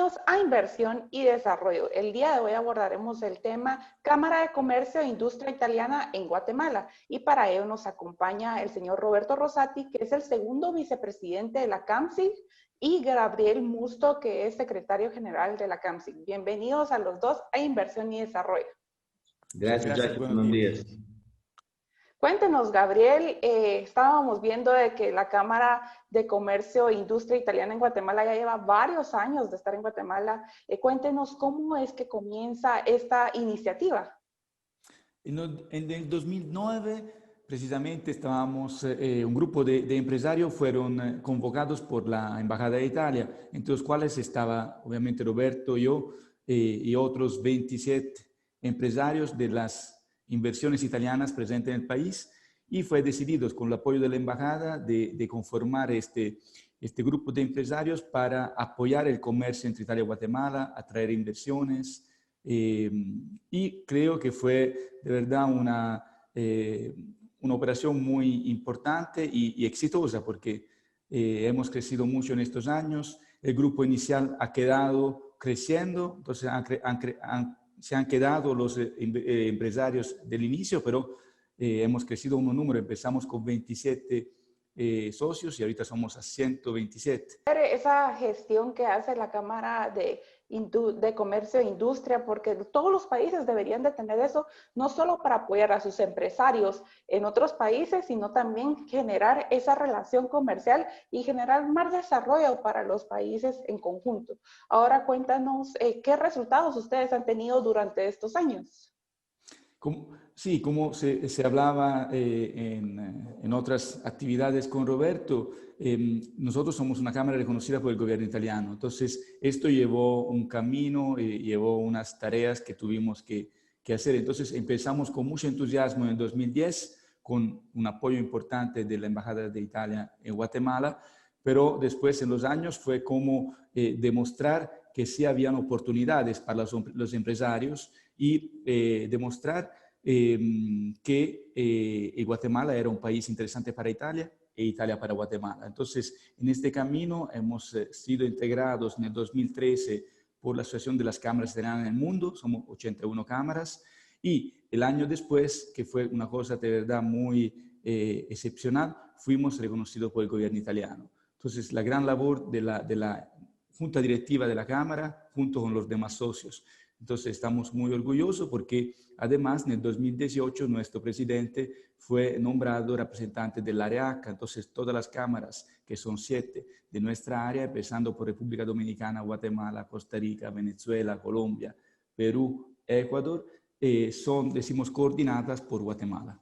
Bienvenidos a Inversión y Desarrollo. El día de hoy abordaremos el tema Cámara de Comercio e Industria Italiana en Guatemala. Y para ello nos acompaña el señor Roberto Rosati, que es el segundo vicepresidente de la CAMSIG, y Gabriel Musto, que es secretario general de la CAMSIG. Bienvenidos a los dos a Inversión y Desarrollo. Gracias, Jackie. Buenos días. Cuéntenos, Gabriel, estábamos viendo de que la Cámara de Comercio e Industria Italiana en Guatemala ya lleva varios años de estar en Guatemala. Cuéntenos cómo es que comienza esta iniciativa. En el 2009, precisamente, estábamos, un grupo de empresarios fueron convocados por la Embajada de Italia, entre los cuales estaba, obviamente, Roberto, yo y otros 27 empresarios de las inversiones italianas presentes en el país, y fue decidido con el apoyo de la embajada de conformar este grupo de empresarios para apoyar el comercio entre Italia y Guatemala, atraer inversiones, y creo que fue de verdad una operación muy importante y exitosa porque hemos crecido mucho en estos años. El grupo inicial ha quedado creciendo, entonces se han quedado los empresarios del inicio, pero hemos crecido un número. Empezamos con 27 socios y ahorita somos a 127. Esa gestión que hace la Cámara de Comercio e Industria, porque todos los países deberían de tener eso, no solo para apoyar a sus empresarios en otros países, sino también generar esa relación comercial y generar más desarrollo para los países en conjunto. Ahora cuéntanos qué resultados ustedes han tenido durante estos años. Sí, como se hablaba en otras actividades con Roberto, nosotros somos una cámara reconocida por el gobierno italiano. Entonces, esto llevó un camino, llevó unas tareas que tuvimos que hacer. Entonces, empezamos con mucho entusiasmo en el 2010, con un apoyo importante de la Embajada de Italia en Guatemala, pero después en los años fue como demostrar que sí habían oportunidades para los empresarios y demostrar que Guatemala era un país interesante para Italia e Italia para Guatemala. Entonces, en este camino hemos sido integrados en el 2013 por la Asociación de las Cámaras Italianas en el Mundo, somos 81 cámaras, y el año después, que fue una cosa de verdad muy excepcional, fuimos reconocidos por el gobierno italiano. Entonces, la gran labor de la Junta Directiva de la Cámara, junto con los demás socios. Entonces, estamos muy orgullosos porque, además, en el 2018, nuestro presidente fue nombrado representante del área ACA. Entonces, todas las cámaras, que son 7 de nuestra área, empezando por República Dominicana, Guatemala, Costa Rica, Venezuela, Colombia, Perú, Ecuador, son, decimos, coordinadas por Guatemala.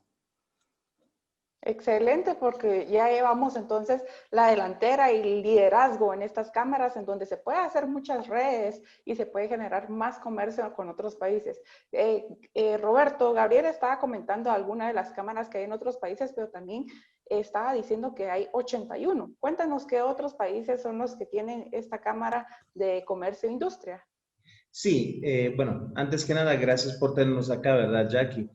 Excelente, porque ya llevamos entonces la delantera y el liderazgo en estas cámaras en donde se puede hacer muchas redes y se puede generar más comercio con otros países. Roberto, Gabriel estaba comentando algunas de las cámaras que hay en otros países, pero también estaba diciendo que hay 81. Cuéntanos qué otros países son los que tienen esta Cámara de Comercio e Industria. Sí, bueno, antes que nada, gracias por tenernos acá, ¿verdad, Jackie?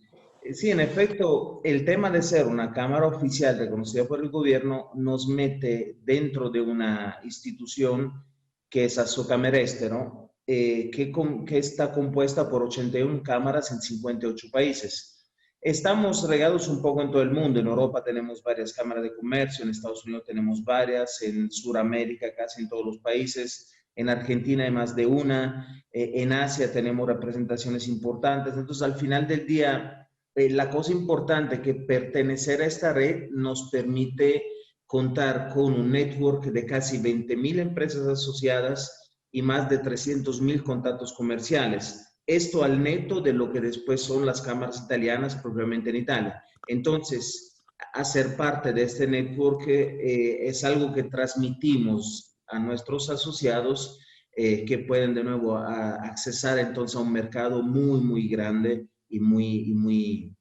Sí, en efecto, el tema de ser una cámara oficial reconocida por el gobierno nos mete dentro de una institución que es Assocamereste, ¿no? Que está compuesta por 81 cámaras en 58 países. Estamos regados un poco en todo el mundo. En Europa tenemos varias cámaras de comercio, en Estados Unidos tenemos varias, en Sudamérica casi en todos los países. En Argentina hay más de una, en Asia tenemos representaciones importantes. Entonces, al final del día, la cosa importante que pertenecer a esta red nos permite contar con un network de casi 20,000 empresas asociadas y más de 300,000 contactos comerciales. Esto al neto de lo que después son las cámaras italianas propiamente en Italia. Entonces, hacer parte de este network es algo que transmitimos a nuestros asociados que pueden de nuevo accesar entonces a un mercado muy, muy grande y muy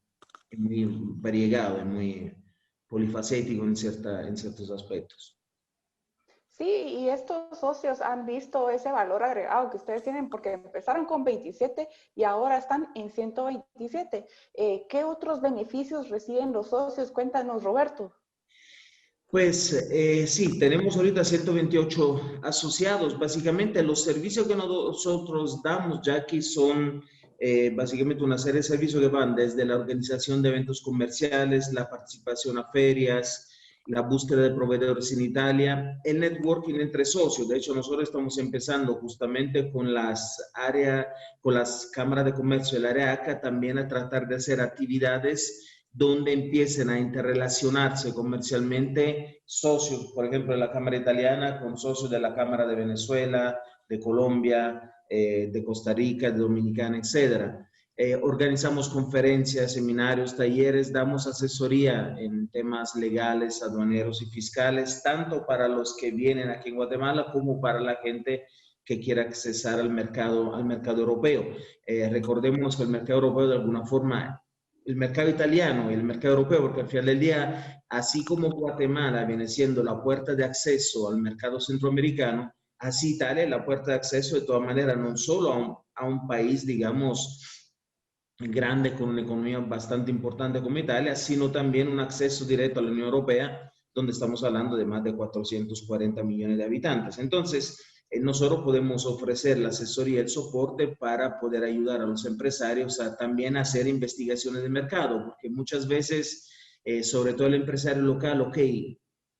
variegado y muy polifacético en ciertos aspectos. Sí, y estos socios han visto ese valor agregado que ustedes tienen porque empezaron con 27 y ahora están en 127. ¿Qué otros beneficios reciben los socios? Cuéntanos, Roberto. Pues sí, tenemos ahorita 128 asociados. Básicamente los servicios que nosotros damos, Jackie, son básicamente una serie de servicios que van desde la organización de eventos comerciales, la participación a ferias, la búsqueda de proveedores en Italia, el networking entre socios. De hecho, nosotros estamos empezando justamente con con las cámaras de comercio del área ACA, también a tratar de hacer actividades donde empiecen a interrelacionarse comercialmente socios, por ejemplo, de la Cámara Italiana con socios de la Cámara de Venezuela, de Colombia, de Costa Rica, de Dominicana, etcétera. Organizamos conferencias, seminarios, talleres, damos asesoría en temas legales, aduaneros y fiscales, tanto para los que vienen aquí en Guatemala como para la gente que quiera accesar al mercado europeo. Recordemos que el mercado europeo de alguna forma, el mercado italiano y el mercado europeo, porque al final del día, así como Guatemala viene siendo la puerta de acceso al mercado centroamericano, así Italia es la puerta de acceso de todas maneras, no solo a un país, digamos, grande con una economía bastante importante como Italia, sino también un acceso directo a la Unión Europea, donde estamos hablando de más de 440 millones de habitantes. Entonces, nosotros podemos ofrecer la asesoría y el soporte para poder ayudar a los empresarios a también hacer investigaciones de mercado, porque muchas veces, sobre todo el empresario local, ok,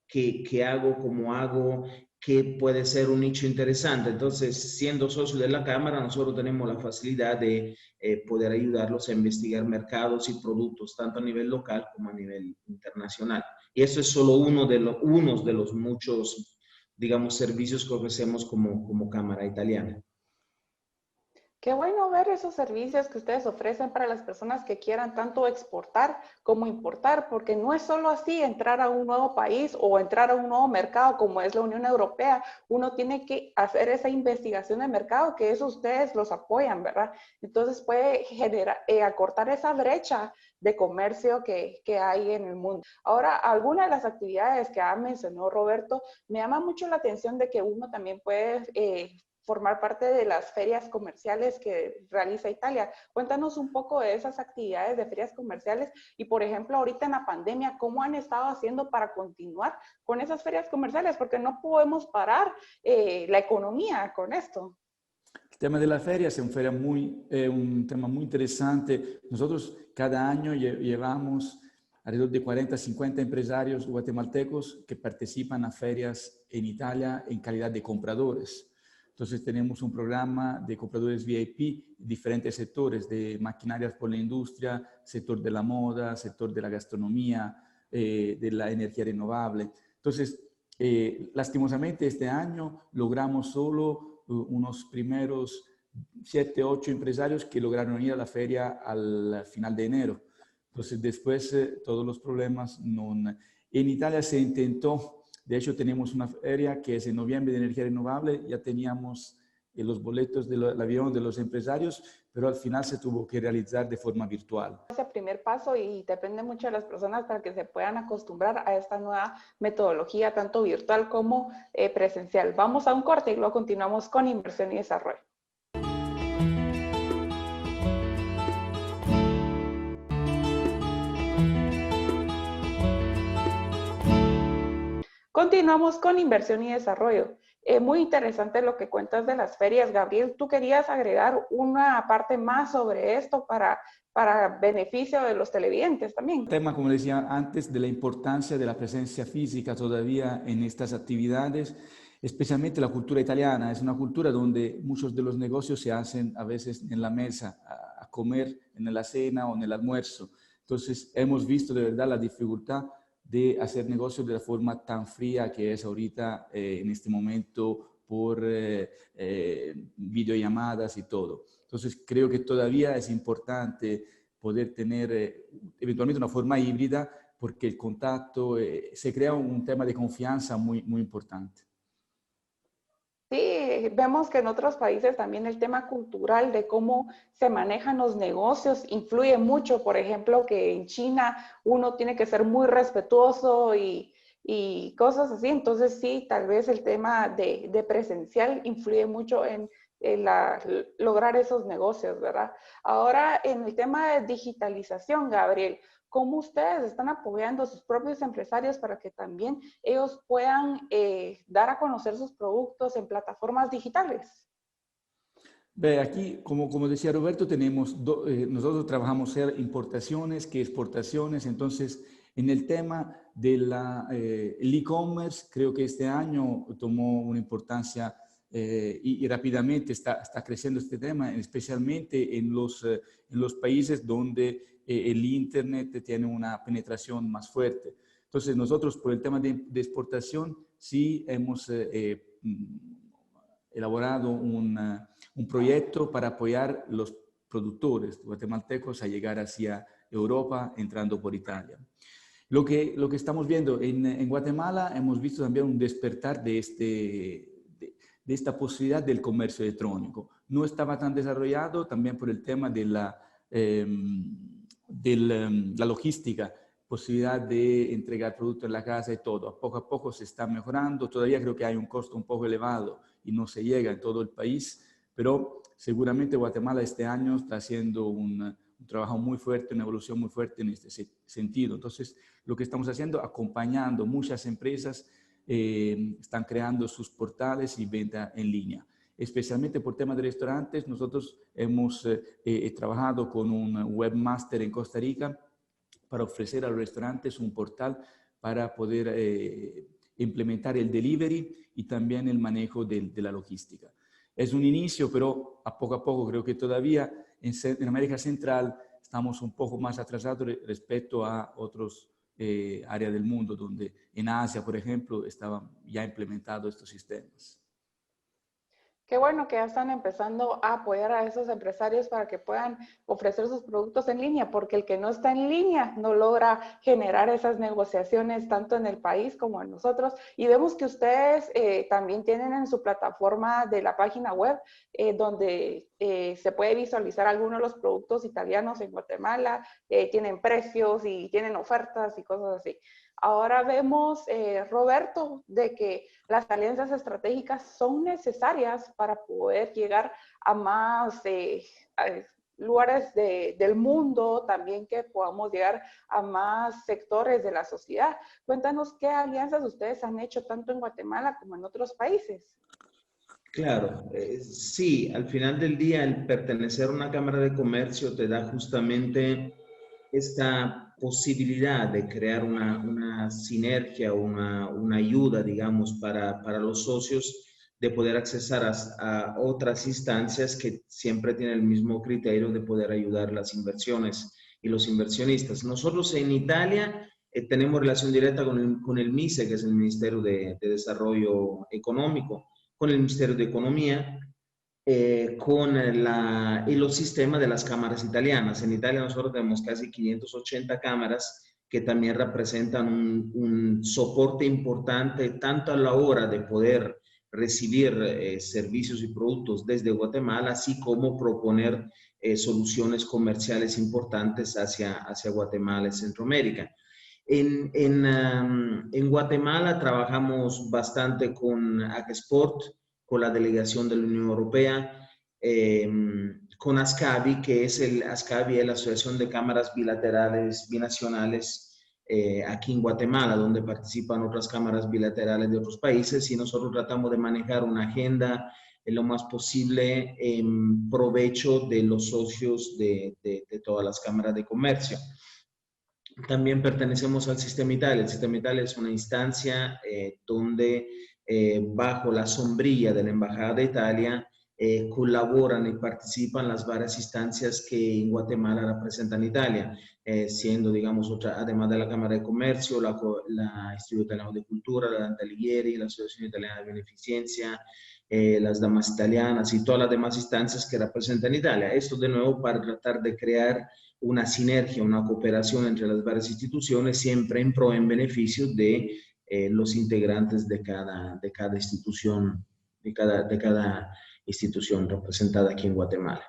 ¿qué hago? ¿Cómo hago? ¿Qué puede ser un nicho interesante? Entonces, siendo socio de la Cámara, nosotros tenemos la facilidad de poder ayudarlos a investigar mercados y productos, tanto a nivel local como a nivel internacional. Y eso es solo uno de los muchos, digamos, servicios que ofrecemos como Cámara Italiana. Qué bueno ver esos servicios que ustedes ofrecen para las personas que quieran tanto exportar como importar, porque no es solo así entrar a un nuevo país o entrar a un nuevo mercado como es la Unión Europea. Uno tiene que hacer esa investigación de mercado, que eso ustedes los apoyan, ¿verdad? Entonces puede generar, acortar esa brecha de comercio que hay en el mundo. Ahora, alguna de las actividades que ha mencionado Roberto, me llama mucho la atención de que uno también puede formar parte de las ferias comerciales que realiza Italia. Cuéntanos un poco de esas actividades de ferias comerciales y, por ejemplo, ahorita en la pandemia, ¿cómo han estado haciendo para continuar con esas ferias comerciales? Porque no podemos parar la economía con esto. El tema de las ferias es un tema muy interesante. Nosotros cada año llevamos alrededor de 40, 50 empresarios guatemaltecos que participan a ferias en Italia en calidad de compradores. Entonces tenemos un programa de compradores VIP, diferentes sectores, de maquinarias por la industria, sector de la moda, sector de la gastronomía, de la energía renovable. Entonces, lastimosamente este año logramos solo unos primeros 7, 8 empresarios que lograron ir a la feria al final de enero. Entonces, después todos los problemas no... En Italia se intentó. De hecho, tenemos una feria que es en noviembre de energía renovable. Ya teníamos los boletos del avión de los empresarios, pero al final se tuvo que realizar de forma virtual. Ese primer paso y depende mucho de las personas para que se puedan acostumbrar a esta nueva metodología, tanto virtual como presencial. Vamos a un corte y luego continuamos con inversión y desarrollo. Continuamos con inversión y desarrollo. Muy interesante lo que cuentas de las ferias, Gabriel. ¿Tú querías agregar una parte más sobre esto para beneficio de los televidentes también? El tema, como decía antes, de la importancia de la presencia física todavía en estas actividades, especialmente la cultura italiana. Es una cultura donde muchos de los negocios se hacen a veces en la mesa, a comer en la cena o en el almuerzo. Entonces, hemos visto de verdad la dificultad de hacer negocios de la forma tan fría que es ahorita en este momento por videollamadas y todo. Entonces creo que todavía es importante poder tener eventualmente una forma híbrida porque el contacto, se crea un tema de confianza muy, muy importante. Sí, vemos que en otros países también el tema cultural de cómo se manejan los negocios influye mucho. Por ejemplo, que en China uno tiene que ser muy respetuoso y cosas así. Entonces sí, tal vez el tema de presencial influye mucho en lograr esos negocios, ¿verdad? Ahora, en el tema de digitalización, Gabriel, ¿cómo ustedes están apoyando a sus propios empresarios para que también ellos puedan dar a conocer sus productos en plataformas digitales? Ve, aquí, como decía Roberto, nosotros trabajamos importaciones que exportaciones, entonces en el tema del e-commerce, creo que este año tomó una importancia y rápidamente está creciendo este tema, especialmente en los países donde el Internet tiene una penetración más fuerte. Entonces nosotros por el tema de exportación sí hemos elaborado un proyecto para apoyar los productores guatemaltecos a llegar hacia Europa entrando por Italia. Lo que estamos viendo en Guatemala, hemos visto también un despertar de esta posibilidad del comercio electrónico. No estaba tan desarrollado también por el tema de la logística, posibilidad de entregar productos en la casa y todo. A poco se está mejorando. Todavía creo que hay un costo un poco elevado y no se llega en todo el país, pero seguramente Guatemala este año está haciendo un trabajo muy fuerte, una evolución muy fuerte en este sentido. Entonces, lo que estamos haciendo, acompañando muchas empresas, están creando sus portales y venta en línea. Especialmente por tema de restaurantes, nosotros hemos trabajado con un webmaster en Costa Rica para ofrecer a los restaurantes un portal para poder implementar el delivery y también el manejo de la logística. Es un inicio, pero a poco creo que todavía en América Central estamos un poco más atrasados respecto a otros áreas del mundo, donde en Asia, por ejemplo, estaban ya implementados estos sistemas. Qué bueno que ya están empezando a apoyar a esos empresarios para que puedan ofrecer sus productos en línea, porque el que no está en línea no logra generar esas negociaciones tanto en el país como en nosotros. Y vemos que ustedes también tienen en su plataforma de la página web donde se puede visualizar algunos de los productos italianos en Guatemala, tienen precios y tienen ofertas y cosas así. Ahora vemos, Roberto, de que las alianzas estratégicas son necesarias para poder llegar a más lugares del mundo, también que podamos llegar a más sectores de la sociedad. Cuéntanos qué alianzas ustedes han hecho tanto en Guatemala como en otros países. Claro, sí, al final del día el pertenecer a una cámara de comercio te da justamente esta posibilidad de crear una sinergia, una ayuda, digamos, para los socios de poder accesar a otras instancias que siempre tienen el mismo criterio de poder ayudar las inversiones y los inversionistas. Nosotros en Italia tenemos relación directa con el MISE, que es el Ministerio de Desarrollo Económico, con el Ministerio de Economía, con el sistema de las cámaras italianas. En Italia nosotros tenemos casi 580 cámaras que también representan un soporte importante tanto a la hora de poder recibir servicios y productos desde Guatemala, así como proponer soluciones comerciales importantes hacia Guatemala y Centroamérica. En Guatemala trabajamos bastante con AgExport, con la delegación de la Unión Europea, con ASCABI, que es ASCABI es la Asociación de Cámaras Bilaterales Binacionales aquí en Guatemala, donde participan otras cámaras bilaterales de otros países, y nosotros tratamos de manejar una agenda lo más posible en provecho de los socios de todas las cámaras de comercio. También pertenecemos al Sistema Italia. El Sistema Italia es una instancia donde bajo la sombrilla de la Embajada de Italia colaboran y participan las varias instancias que en Guatemala representan Italia, siendo, digamos, además de la Cámara de Comercio, la Instituto Italiano de Cultura, la Dante Alighieri, la Asociación Italiana de Beneficencia, las Damas Italianas y todas las demás instancias que representan Italia. Esto de nuevo para tratar de crear una sinergia, una cooperación entre las varias instituciones, siempre en pro, en beneficio de los integrantes de cada institución, de cada institución representada aquí en Guatemala.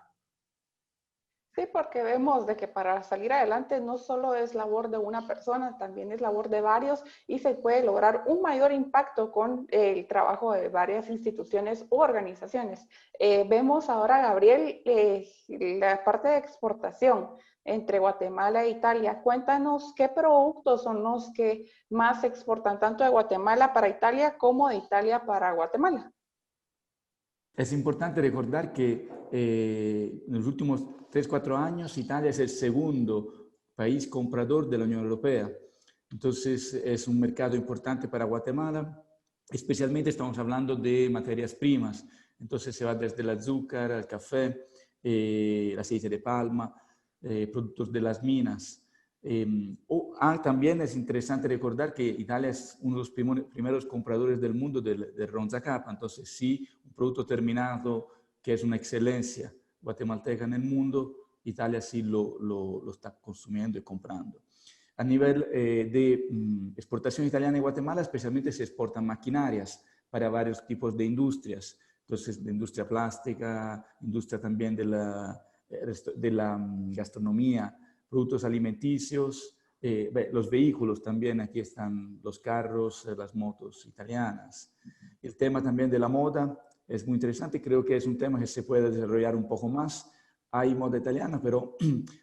Sí, porque vemos de que para salir adelante no solo es labor de una persona, también es labor de varios y se puede lograr un mayor impacto con el trabajo de varias instituciones u organizaciones. Vemos ahora, Gabriel, la parte de exportación. entre Guatemala e Italia. Cuéntanos qué productos son los que más se exportan, tanto de Guatemala para Italia como de Italia para Guatemala. Es importante recordar que en los últimos 3-4 años Italia es el segundo país comprador de la Unión Europea. Entonces es un mercado importante para Guatemala. Especialmente estamos hablando de materias primas. Entonces se va desde el azúcar, el café, el aceite de palma, productos de las minas. También es interesante recordar que Italia es uno de los primeros compradores del mundo del ron Zacapa. Entonces sí, un producto terminado que es una excelencia guatemalteca en el mundo, Italia sí lo está consumiendo y comprando. A nivel de exportación italiana en Guatemala, especialmente se exportan maquinarias para varios tipos de industrias. Entonces, de industria plástica, industria también de la gastronomía, productos alimenticios, los vehículos también, aquí están los carros, las motos italianas. El tema también de la moda es muy interesante, creo que es un tema que se puede desarrollar un poco más. Hay moda italiana, pero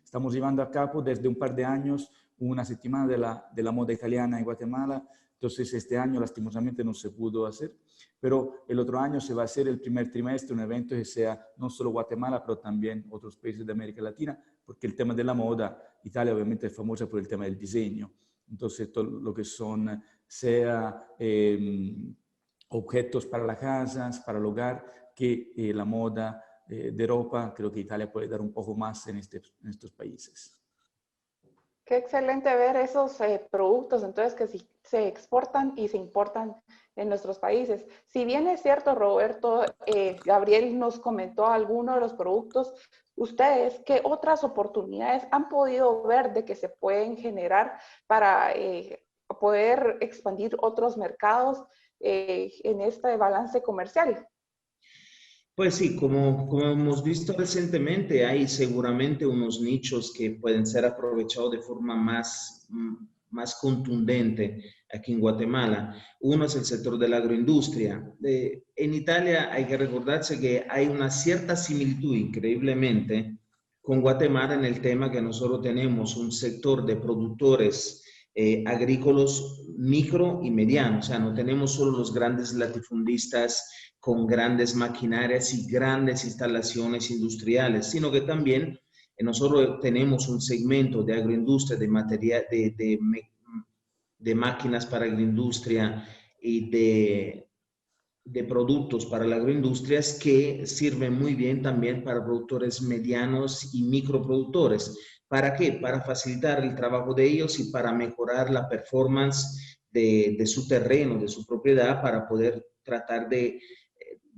estamos llevando a cabo desde un par de años una settimana de la moda italiana en Guatemala. Entonces este año lastimosamente no se pudo hacer, pero el otro año se va a hacer el primer trimestre un evento que sea no solo Guatemala, pero también otros países de América Latina, porque el tema de la moda, Italia obviamente es famosa por el tema del diseño. Entonces todo lo que son, sea objetos para las casas, para el hogar, que la moda de Europa, creo que Italia puede dar un poco más en estos países. Qué excelente ver esos productos, entonces, que se exportan y se importan en nuestros países. Si bien es cierto, Roberto, Gabriel nos comentó algunos de los productos, ustedes, ¿qué otras oportunidades han podido ver de que se pueden generar para poder expandir otros mercados en este balance comercial? Pues sí, como hemos visto recientemente, hay seguramente unos nichos que pueden ser aprovechados de forma más contundente aquí en Guatemala. Uno es el sector de la agroindustria. En Italia hay que recordarse que hay una cierta similitud, increíblemente, con Guatemala en el tema que nosotros tenemos un sector de productores agrícolas micro y medianos. O sea, no tenemos solo los grandes latifundistas con grandes maquinarias y grandes instalaciones industriales, sino que también nosotros tenemos un segmento de agroindustria, de material, de máquinas para agroindustria y de productos para la agroindustria que sirven muy bien también para productores medianos y microproductores. ¿Para qué? Para facilitar el trabajo de ellos y para mejorar la performance de su terreno, de su propiedad, para poder tratar de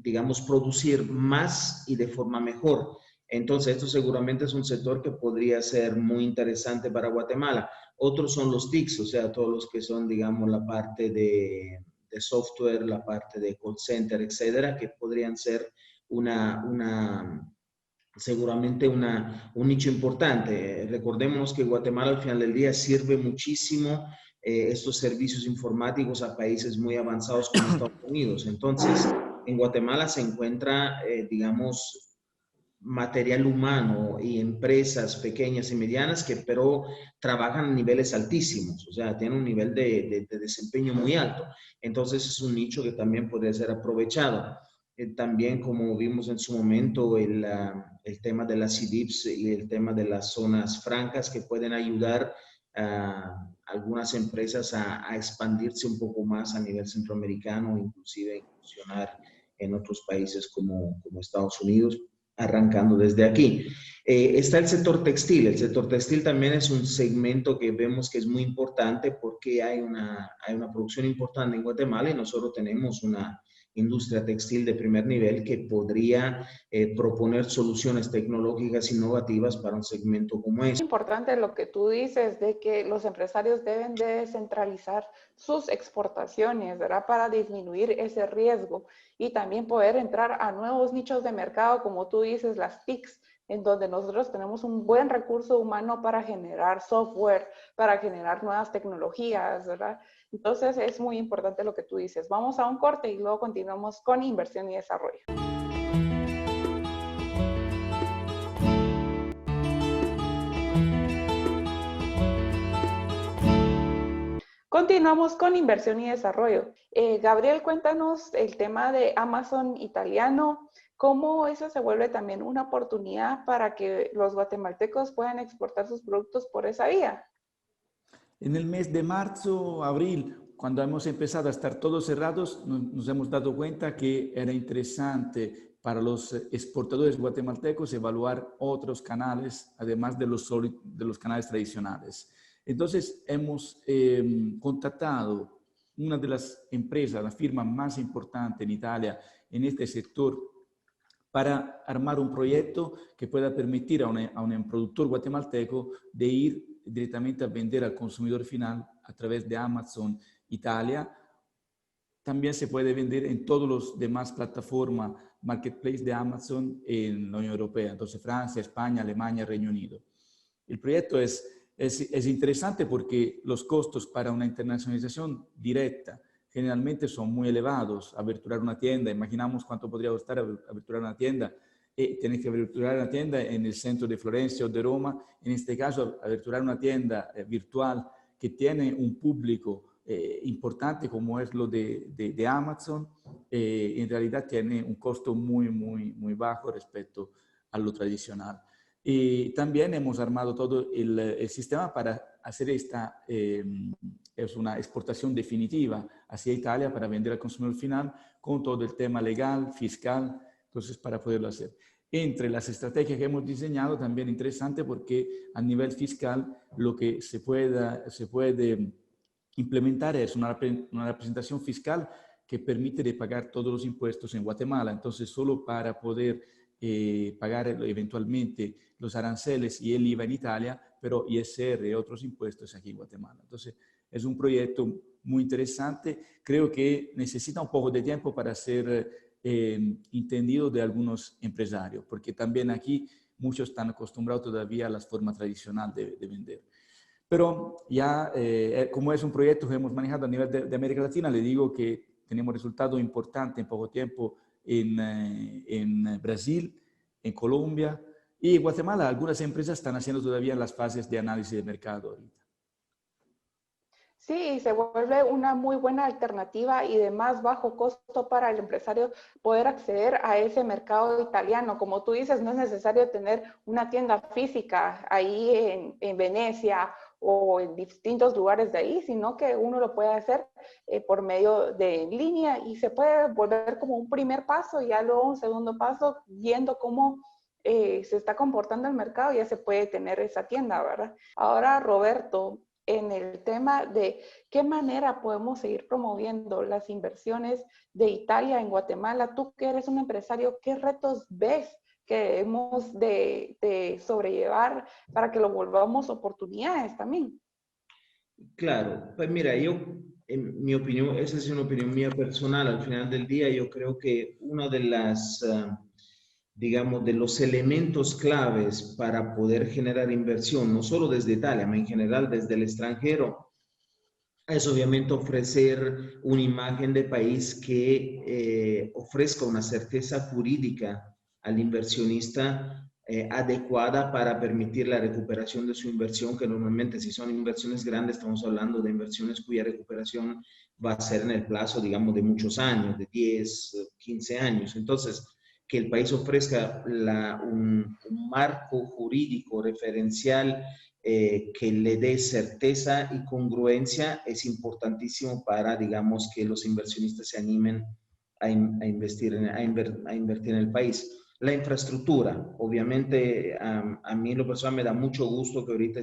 digamos, producir más y de forma mejor. Entonces, esto seguramente es un sector que podría ser muy interesante para Guatemala. Otros son los TICs, o sea, todos los que son, digamos, la parte de software, la parte de call center, etcétera, que podrían ser seguramente un nicho importante. Recordemos que Guatemala al final del día sirve muchísimo estos servicios informáticos a países muy avanzados como Estados Unidos. Entonces, en Guatemala se encuentra, digamos, material humano y empresas pequeñas y medianas que pero trabajan a niveles altísimos, o sea, tienen un nivel de desempeño muy alto. Entonces es un nicho que también podría ser aprovechado. También, como vimos en su momento, el tema de las CDIPs y el tema de las zonas francas que pueden ayudar a algunas empresas a expandirse un poco más a nivel centroamericano, inclusive incursionar en otros países como Estados Unidos, arrancando desde aquí. Está el sector textil. El sector textil también es un segmento que vemos que es muy importante porque hay una producción importante en Guatemala y nosotros tenemos una industria textil de primer nivel que podría proponer soluciones tecnológicas innovativas para un segmento como este. Es importante lo que tú dices de que los empresarios deben de descentralizar sus exportaciones, ¿verdad? Para disminuir ese riesgo y también poder entrar a nuevos nichos de mercado, como tú dices, las TICs, en donde nosotros tenemos un buen recurso humano para generar software, para generar nuevas tecnologías, ¿verdad? Entonces es muy importante lo que tú dices. Vamos a un corte y luego continuamos con inversión y desarrollo. Continuamos con inversión y desarrollo. Gabriel, cuéntanos el tema de Amazon italiano, cómo eso se vuelve también una oportunidad para que los guatemaltecos puedan exportar sus productos por esa vía. En el mes de marzo, abril, cuando hemos empezado a estar todos cerrados, nos hemos dado cuenta que era interesante para los exportadores guatemaltecos evaluar otros canales, además de los canales tradicionales. Entonces, hemos contactado una de las empresas, la firma más importante en Italia en este sector, para armar un proyecto que pueda permitir a un productor guatemalteco de ir directamente a vender al consumidor final a través de Amazon Italia. También se puede vender en todas las demás plataformas marketplace de Amazon en la Unión Europea, entonces Francia, España, Alemania, Reino Unido. El proyecto es interesante porque los costos para una internacionalización directa generalmente son muy elevados. Aperturar una tienda, imaginamos cuánto podría costar aperturar una tienda. Tienes que aperturar una tienda en el centro de Florencia o de Roma. En este caso, aperturar una tienda virtual que tiene un público importante como es lo de Amazon, en realidad tiene un costo muy bajo respecto a lo tradicional. Y también hemos armado todo el sistema para hacer esta, es una exportación definitiva hacia Italia para vender al consumidor final con todo el tema legal, fiscal, entonces para poderlo hacer. Entre las estrategias que hemos diseñado, también interesante porque a nivel fiscal lo que se puede implementar es una representación fiscal que permite de pagar todos los impuestos en Guatemala. Entonces, solo para poder pagar eventualmente los aranceles y el IVA en Italia, pero ISR y otros impuestos aquí en Guatemala. Entonces, es un proyecto muy interesante. Creo que necesita un poco de tiempo para ser entendido de algunos empresarios, porque también aquí muchos están acostumbrados todavía a las formas tradicionales de vender. Pero ya, como es un proyecto que hemos manejado a nivel de América Latina, le digo que tenemos resultados importantes en poco tiempo en Brasil, en Colombia y en Guatemala. Algunas empresas están haciendo todavía las fases de análisis de mercado ahorita. Sí, se vuelve una muy buena alternativa y de más bajo costo para el empresario poder acceder a ese mercado italiano. Como tú dices, no es necesario tener una tienda física ahí en Venecia o en distintos lugares de ahí, sino que uno lo puede hacer por medio de en línea y se puede volver como un primer paso y ya luego un segundo paso, viendo cómo se está comportando el mercado, ya se puede tener esa tienda, ¿verdad? Ahora, Roberto, en el tema de qué manera podemos seguir promoviendo las inversiones de Italia en Guatemala. Tú que eres un empresario, ¿qué retos ves que debemos de sobrellevar para que lo volvamos oportunidades también? Claro, pues mira, yo, en mi opinión, esa es una opinión mía personal, al final del día yo creo que una de las, digamos, de los elementos claves para poder generar inversión, no solo desde Italia, sino en general desde el extranjero, es obviamente ofrecer una imagen de país que ofrezca una certeza jurídica al inversionista adecuada para permitir la recuperación de su inversión, que normalmente si son inversiones grandes, estamos hablando de inversiones cuya recuperación va a ser en el plazo, digamos, de muchos años, de 10, 15 años. Entonces, que el país ofrezca un marco jurídico referencial que le dé certeza y congruencia es importantísimo para, digamos, que los inversionistas se animen a invertir en el país. La infraestructura, obviamente, a mí lo personal me da mucho gusto que ahorita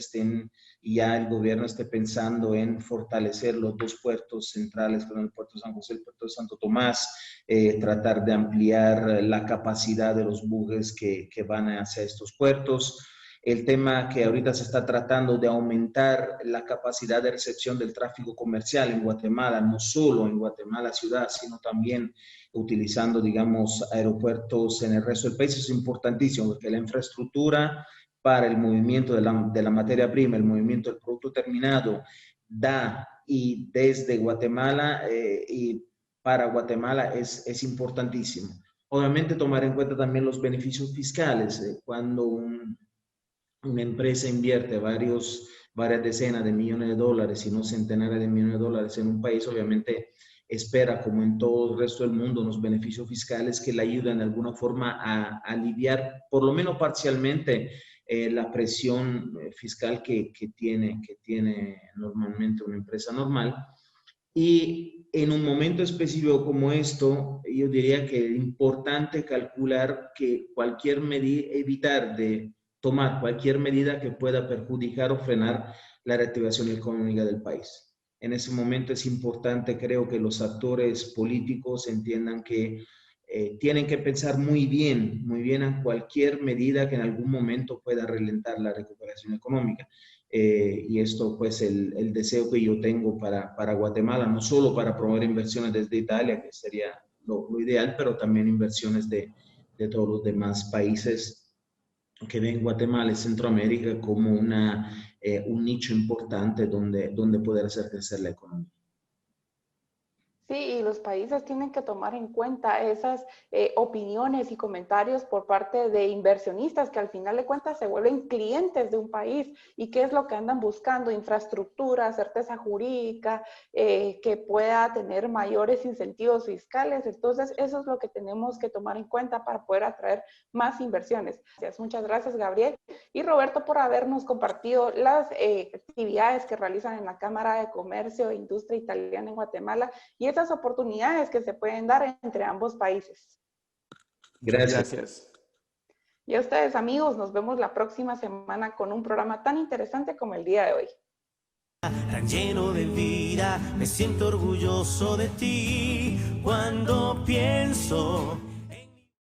ya el gobierno esté pensando en fortalecer los dos puertos centrales, con el puerto de San José y el puerto de Santo Tomás, tratar de ampliar la capacidad de los buques que van hacia estos puertos. El tema que ahorita se está tratando de aumentar la capacidad de recepción del tráfico comercial en Guatemala, no solo en Guatemala ciudad, sino también utilizando, digamos, aeropuertos en el resto del país, es importantísimo porque la infraestructura para el movimiento de la materia prima, el movimiento del producto terminado, y desde Guatemala y para Guatemala es importantísimo. Obviamente tomar en cuenta también los beneficios fiscales. Cuando una empresa invierte varios varias decenas de millones de dólares, si no centenares de millones de dólares en un país, obviamente espera, como en todo el resto del mundo, unos beneficios fiscales que le ayudan de alguna forma a aliviar, por lo menos parcialmente, la presión fiscal que tiene normalmente una empresa normal. Y en un momento específico como esto, yo diría que es importante calcular que cualquier medida, evitar de tomar cualquier medida que pueda perjudicar o frenar la reactivación económica del país. En ese momento es importante, creo, que los actores políticos entiendan que tienen que pensar muy bien a cualquier medida que en algún momento pueda relentar la recuperación económica. Y esto pues el deseo que yo tengo para Guatemala, no solo para promover inversiones desde Italia, que sería lo ideal, pero también inversiones de todos los demás países que ven Guatemala y Centroamérica como un nicho importante donde poder hacer crecer la economía. Sí, y los países tienen que tomar en cuenta esas opiniones y comentarios por parte de inversionistas que al final de cuentas se vuelven clientes de un país. ¿Y qué es lo que andan buscando? Infraestructura, certeza jurídica, que pueda tener mayores incentivos fiscales. Entonces, eso es lo que tenemos que tomar en cuenta para poder atraer más inversiones. Muchas gracias, Gabriel. Y Roberto, por habernos compartido las actividades que realizan en la Cámara de Comercio e Industria Italiana en Guatemala y esas oportunidades que se pueden dar entre ambos países. Gracias. Y a ustedes, amigos, nos vemos la próxima semana con un programa tan interesante como el día de hoy. Tan lleno de vida, me siento orgulloso de ti cuando pienso